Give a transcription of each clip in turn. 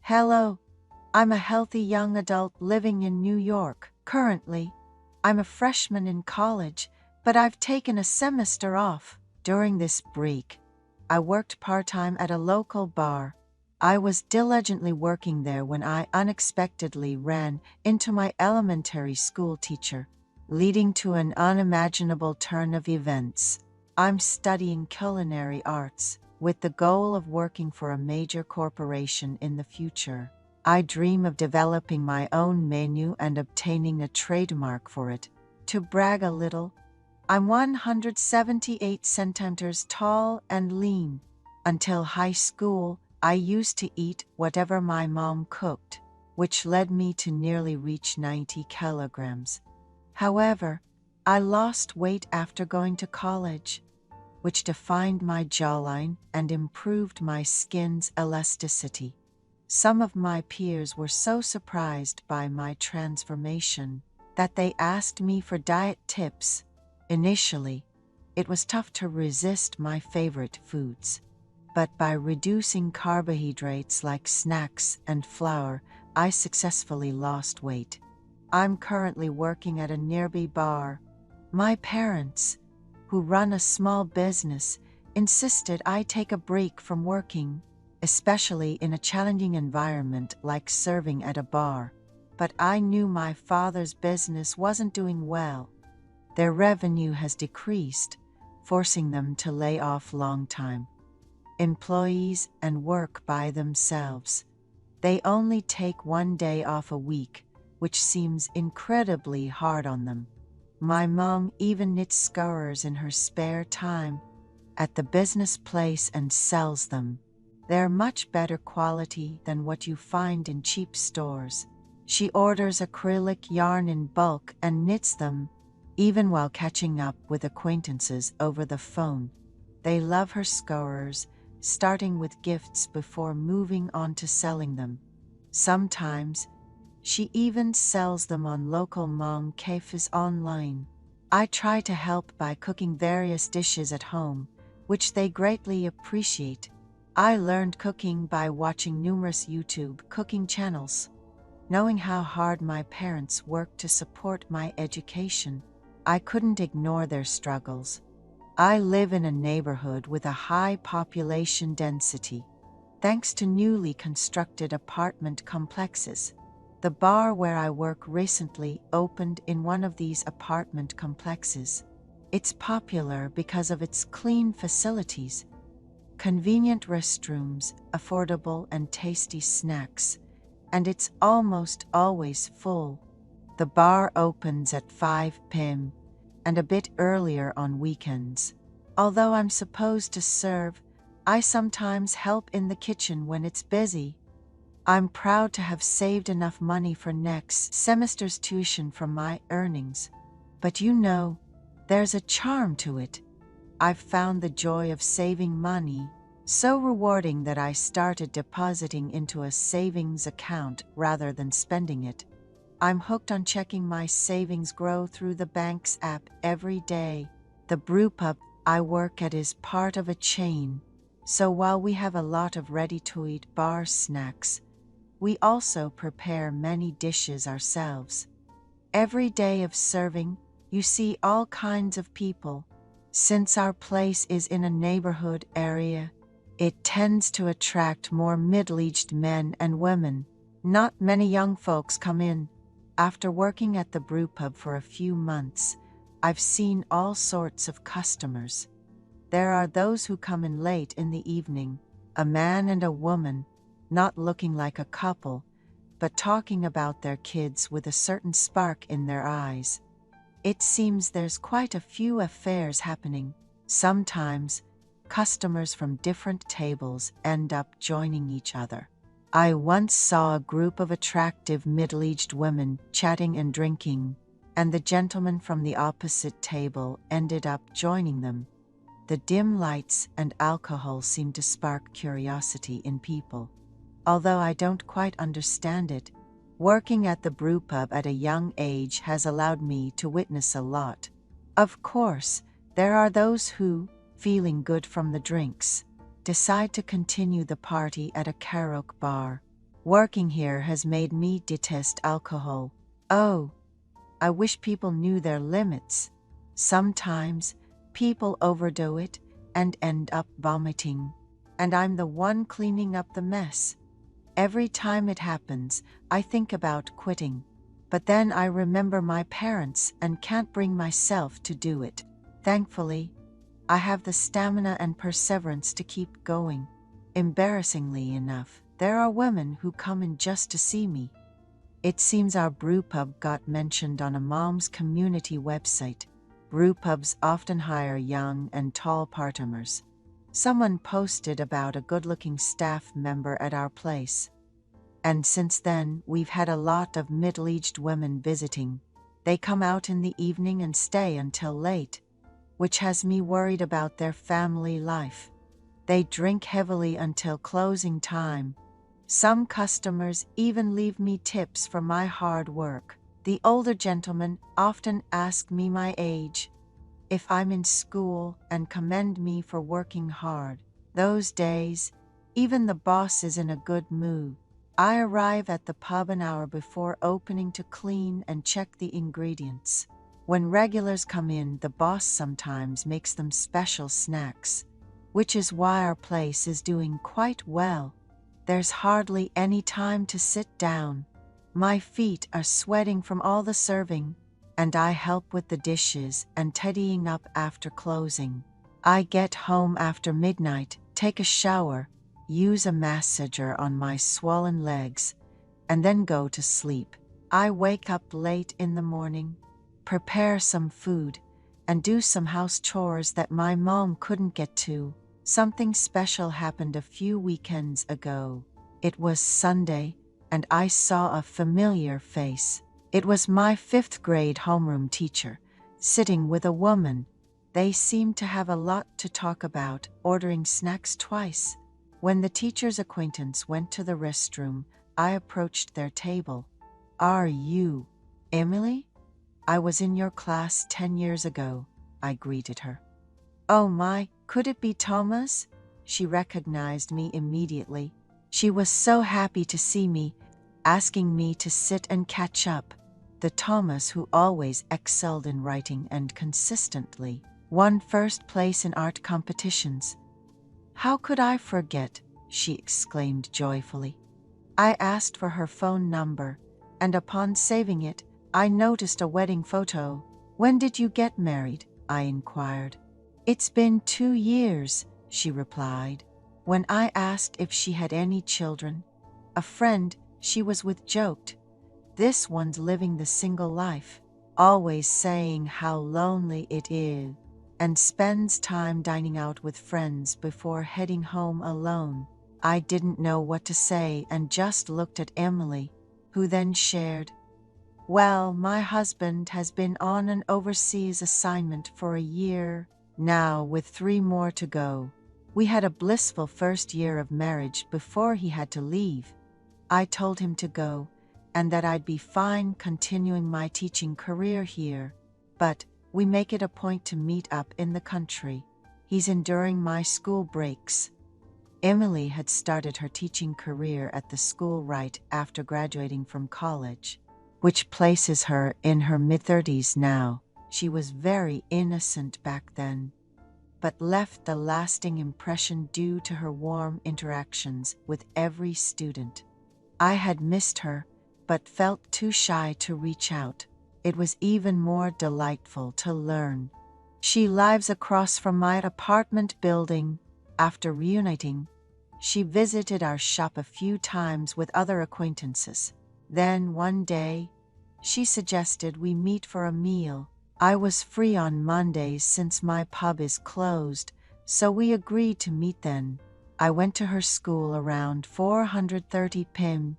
Hello, I'm a healthy young adult living in New York. Currently, I'm a freshman in college, but I've taken a semester off. During this break, I worked part-time at a local bar. I was diligently working there when I unexpectedly ran into my elementary school teacher, leading to an unimaginable turn of events. I'm studying culinary arts with the goal of working for a major corporation in the future. I dream of developing my own menu and obtaining a trademark for it. To brag a little, I'm 178 centimeters tall and lean. Until high school, I used to eat whatever my mom cooked, which led me to nearly reach 90 kilograms. However, I lost weight after going to college, which defined my jawline and improved my skin's elasticity. Some of my peers were so surprised by my transformation that they asked me for diet tips. Initially, it was tough to resist my favorite foods, but by reducing carbohydrates like snacks and flour, I successfully lost weight. I'm currently working at a nearby bar. My parents, who run a small business, insisted I take a break from working, especially in a challenging environment like serving at a bar. But I knew my father's business wasn't doing well. Their revenue has decreased, forcing them to lay off long-time employees and work by themselves. They only take one day off a week, which seems incredibly hard on them. My mom even knits scarves in her spare time at the business place and sells them. They're much better quality than what you find in cheap stores. She orders acrylic yarn in bulk and knits them, even while catching up with acquaintances over the phone. They love her scarves, starting with gifts before moving on to selling them. Sometimes, she even sells them on local mom cafes online. I try to help by cooking various dishes at home, which they greatly appreciate. I learned cooking by watching numerous YouTube cooking channels. Knowing how hard my parents worked to support my education, I couldn't ignore their struggles. I live in a neighborhood with a high population density, thanks to newly constructed apartment complexes. The bar where I work recently opened in one of these apartment complexes. It's popular because of its clean facilities, convenient restrooms, affordable and tasty snacks, and it's almost always full. The bar opens at 5 p.m. and a bit earlier on weekends. Although I'm supposed to serve, I sometimes help in the kitchen when it's busy. I'm proud to have saved enough money for next semester's tuition from my earnings. But you know, there's a charm to it. I've found the joy of saving money so rewarding that I started depositing into a savings account rather than spending it. I'm hooked on checking my savings grow through the bank's app every day. The brewpub I work at is part of a chain, so while we have a lot of ready-to-eat bar snacks, we also prepare many dishes ourselves. Every day of serving, you see all kinds of people. Since our place is in a neighborhood area, it tends to attract more middle-aged men and women. Not many young folks come in. After working at the brewpub for a few months, I've seen all sorts of customers. There are those who come in late in the evening, a man and a woman, not looking like a couple, but talking about their kids with a certain spark in their eyes. It seems there's quite a few affairs happening. Sometimes, customers from different tables end up joining each other. I once saw a group of attractive middle-aged women chatting and drinking, and the gentleman from the opposite table ended up joining them. The dim lights and alcohol seem to spark curiosity in people. Although I don't quite understand it, working at the brewpub at a young age has allowed me to witness a lot. Of course, there are those who, feeling good from the drinks, decide to continue the party at a karaoke bar. Working here has made me detest alcohol. Oh, I wish people knew their limits. Sometimes people overdo it and end up vomiting, and I'm the one cleaning up the mess. Every time it happens, I think about quitting, but then I remember my parents and can't bring myself to do it. Thankfully, I have the stamina and perseverance to keep going. Embarrassingly enough, there are women who come in just to see me. It seems our brewpub got mentioned on a mom's community website. Brewpubs often hire young and tall part-timers. Someone posted about a good-looking staff member at our place. And since then, we've had a lot of middle-aged women visiting. They come out in the evening and stay until late, which has me worried about their family life. They drink heavily until closing time. Some customers even leave me tips for my hard work. The older gentlemen often ask me my age, if I'm in school, and commend me for working hard. Those days, even the boss is in a good mood. I arrive at the pub an hour before opening to clean and check the ingredients. When regulars come in, the boss sometimes makes them special snacks, which is why our place is doing quite well. There's hardly any time to sit down. My feet are sweating from all the serving, and I help with the dishes and tidying up after closing. I get home after midnight, take a shower, use a massager on my swollen legs, and then go to sleep. I wake up late in the morning, prepare some food, and do some house chores that my mom couldn't get to. Something special happened a few weekends ago. It was Sunday, and I saw a familiar face. It was my 5th grade homeroom teacher, sitting with a woman. They seemed to have a lot to talk about, ordering snacks twice. When the teacher's acquaintance went to the restroom, I approached their table. "Are you Emily? I was in your class 10 years ago," I greeted her. "Oh my, could it be Thomas?" She recognized me immediately. She was so happy to see me, asking me to sit and catch up. The Thomas who always excelled in writing and consistently won first place in art competitions. "How could I forget?" she exclaimed joyfully. I asked for her phone number, and upon saving it, I noticed a wedding photo. "When did you get married?" I inquired. "It's been 2 years," she replied. When I asked if she had any children, a friend she was with joked, "This one's living the single life, always saying how lonely it is, and spends time dining out with friends before heading home alone." I didn't know what to say and just looked at Emily, who then shared, "Well, my husband has been on an overseas assignment for a year now, with 3 more to go. We had a blissful first year of marriage before he had to leave. I told him to go, and that I'd be fine continuing my teaching career here, but we make it a point to meet up in the country. He's enduring my school breaks." Emily had started her teaching career at the school right after graduating from college, which places her in her mid-30s now. She was very innocent back then, but left a lasting impression due to her warm interactions with every student. I had missed her, but felt too shy to reach out. It was even more delightful to learn she lives across from my apartment building. After reuniting, she visited our shop a few times with other acquaintances. Then one day, she suggested we meet for a meal. I was free on Mondays since my pub is closed, so we agreed to meet then. I went to her school around 4:30 p.m.,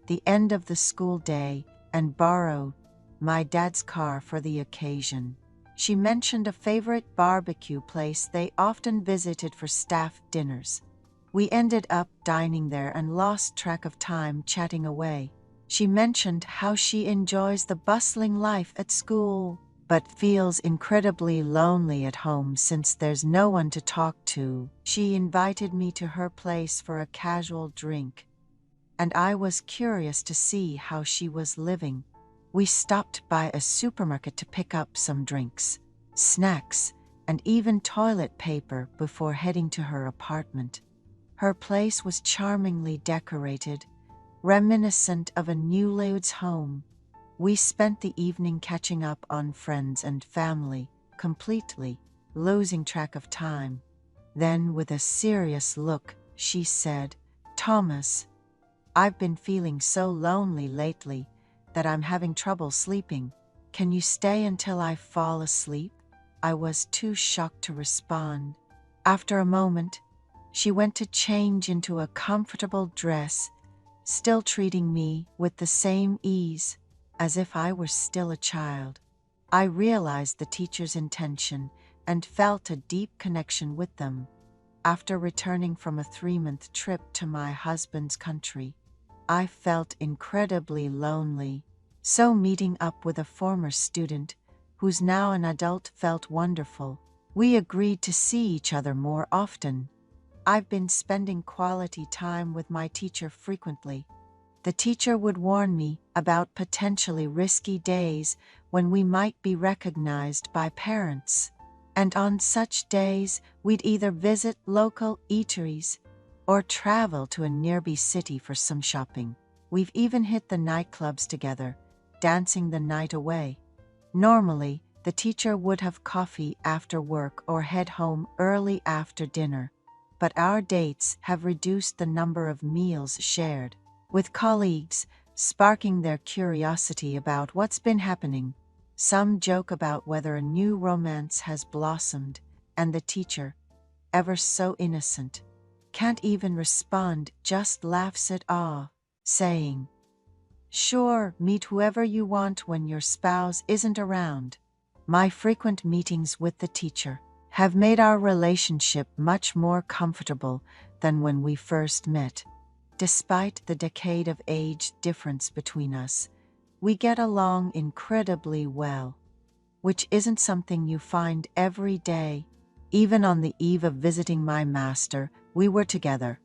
the end of the school day, and borrowed my dad's car for the occasion. She mentioned a favorite barbecue place they often visited for staff dinners. We ended up dining there and lost track of time chatting away. She mentioned how she enjoys the bustling life at school, but feels incredibly lonely at home since there's no one to talk to. She invited me to her place for a casual drink. and I was curious to see how she was living. We stopped by a supermarket to pick up some drinks, snacks, and even toilet paper before heading to her apartment. Her place was charmingly decorated, reminiscent of a newlywed's home. We spent the evening catching up on friends and family, completely losing track of time. Then, with a serious look, she said, "Thomas, I've been feeling so lonely lately that I'm having trouble sleeping. Can you stay until I fall asleep?" I was too shocked to respond. After a moment, she went to change into a comfortable dress, still treating me with the same ease, as if I were still a child. I realized the teacher's intention and felt a deep connection with them. After returning from a 3-month trip to my husband's country, I felt incredibly lonely. So meeting up with a former student, who's now an adult, felt wonderful. We agreed to see each other more often. I've been spending quality time with my teacher frequently. The teacher would warn me about potentially risky days when we might be recognized by parents. And on such days, we'd either visit local eateries or travel to a nearby city for some shopping. We've even hit the nightclubs together, dancing the night away. Normally, the teacher would have coffee after work or head home early after dinner, but our dates have reduced the number of meals shared, with colleagues sparking their curiosity about what's been happening. Some joke about whether a new romance has blossomed, and the teacher, ever so innocent, can't even respond, just laughs it off, saying, "Sure, meet whoever you want when your spouse isn't around." My frequent meetings with the teacher have made our relationship much more comfortable than when we first met. Despite the decade of age difference between us, we get along incredibly well, which isn't something you find every day. Even on the eve of visiting my master, we were together,